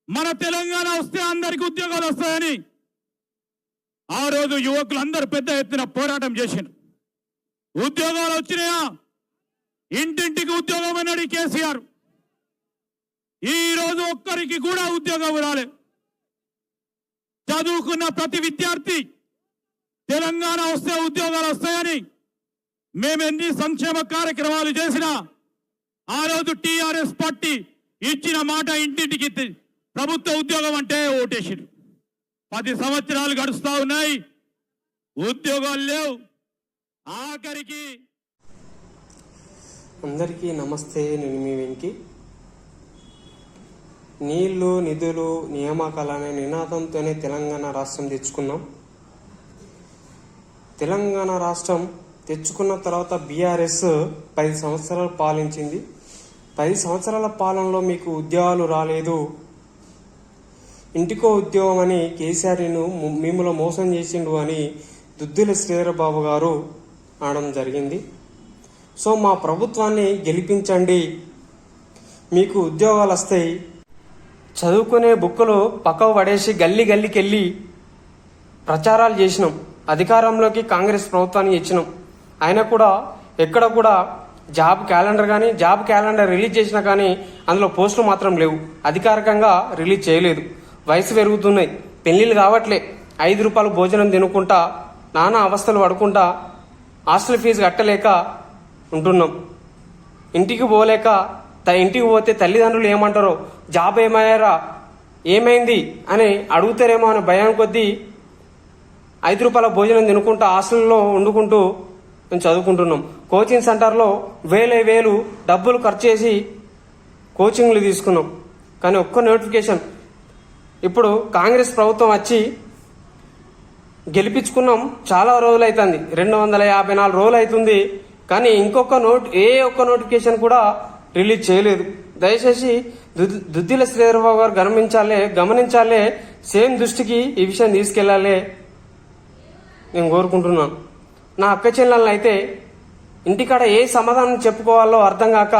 మన తెలంగాణ వస్తే అందరికి ఉద్యోగాలు వస్తాయని ఆ రోజు యువకులందరూ పెద్ద ఎత్తున పోరాటం చేశారు. ఉద్యోగాలు వచ్చినాయా? ఇంటింటికి ఉద్యోగం అన్నాడు కేసీఆర్. ఈ రోజు ఒక్కరికి కూడా ఉద్యోగం రాలే. చదువుకున్న ప్రతి విద్యార్థి తెలంగాణ వస్తే ఉద్యోగాలు వస్తాయని మేము ఎన్ని సంక్షేమ కార్యక్రమాలు చేసినా ఆ రోజు టీఆర్ఎస్ పార్టీ ఇచ్చిన మాట ఇంటింటికి ప్రభుత్వ ఉద్యోగం అంటే ఓటేసారు. 10 సంవత్సరాలు గడుస్తా ఉన్నాయి, ఉద్యోగాలు లేవు. ఆఖరికి అందరికీ నమస్తే. నేను మీ వెంకి. నీళ్లు నిధులు నియామకాలనే నినాదంతోనే తెలంగాణ రాష్ట్రం తెచ్చుకున్నాం. తెలంగాణ రాష్ట్రం తెచ్చుకున్న తర్వాత బీఆర్ఎస్ 10 సంవత్సరాలు పాలించింది. 10 సంవత్సరాల పాలనలో మీకు ఉద్యోగాలు రాలేదు, ఇంటికో ఉద్యోగం అని కేసీఆర్ను మిమ్మల్ని మోసం చేసిండు అని దుద్దిల శ్రీధరబాబు గారు అనడం జరిగింది. సో మా ప్రభుత్వాన్ని గెలిపించండి, మీకు ఉద్యోగాలు వస్తాయి. చదువుకునే బుక్కులు పక్కకు పడేసి గల్లీ గల్లీకి వెళ్ళి ప్రచారాలు చేసినాం. అధికారంలోకి కాంగ్రెస్ ప్రభుత్వాన్ని ఇచ్చినాం. అయినా కూడా ఎక్కడ కూడా జాబ్ క్యాలెండర్ రిలీజ్ చేసినా కానీ అందులో పోస్టులు మాత్రం లేవు. అధికారికంగా రిలీజ్ చేయలేదు. వయసు పెరుగుతున్నాయి, పెళ్లిళ్ళు కావట్లే. 5 రూపాయలు భోజనం తినుకుంటా నానా అవస్థలు పడుకుంటా హాస్టల్ ఫీజు కట్టలేక ఉంటున్నాం. ఇంటికి పోతే తల్లిదండ్రులు ఏమంటారో, జాబ్ ఏమయ్యారా, ఏమైంది అని అడుగుతారేమో అనే భయం కొద్దీ 5 రూపాయల భోజనం తినుకుంటా హాస్టల్లో వండుకుంటూ మేము చదువుకుంటున్నాం. కోచింగ్ సెంటర్లో వేలు డబ్బులు ఖర్చు చేసి కోచింగ్లు తీసుకున్నాం. కానీ ఒక్క నోటిఫికేషన్ ఇప్పుడు కాంగ్రెస్ ప్రభుత్వం వచ్చి గెలిపించుకున్నాం. చాలా రోజులు అవుతుంది, 254 రోజులు అవుతుంది. కానీ ఏ ఒక్క నోటిఫికేషన్ కూడా రిలీజ్ చేయలేదు. దయచేసి దుద్దిల శ్రీధరబాబు గారు గమనించాలే, సేమ్ దృష్టికి ఈ విషయం తీసుకెళ్లాలి నేను కోరుకుంటున్నాను. నా అక్క చెల్లెళ్ళని అయితే ఇంటికాడ ఏ సమాధానం చెప్పుకోవాలో అర్థం కాక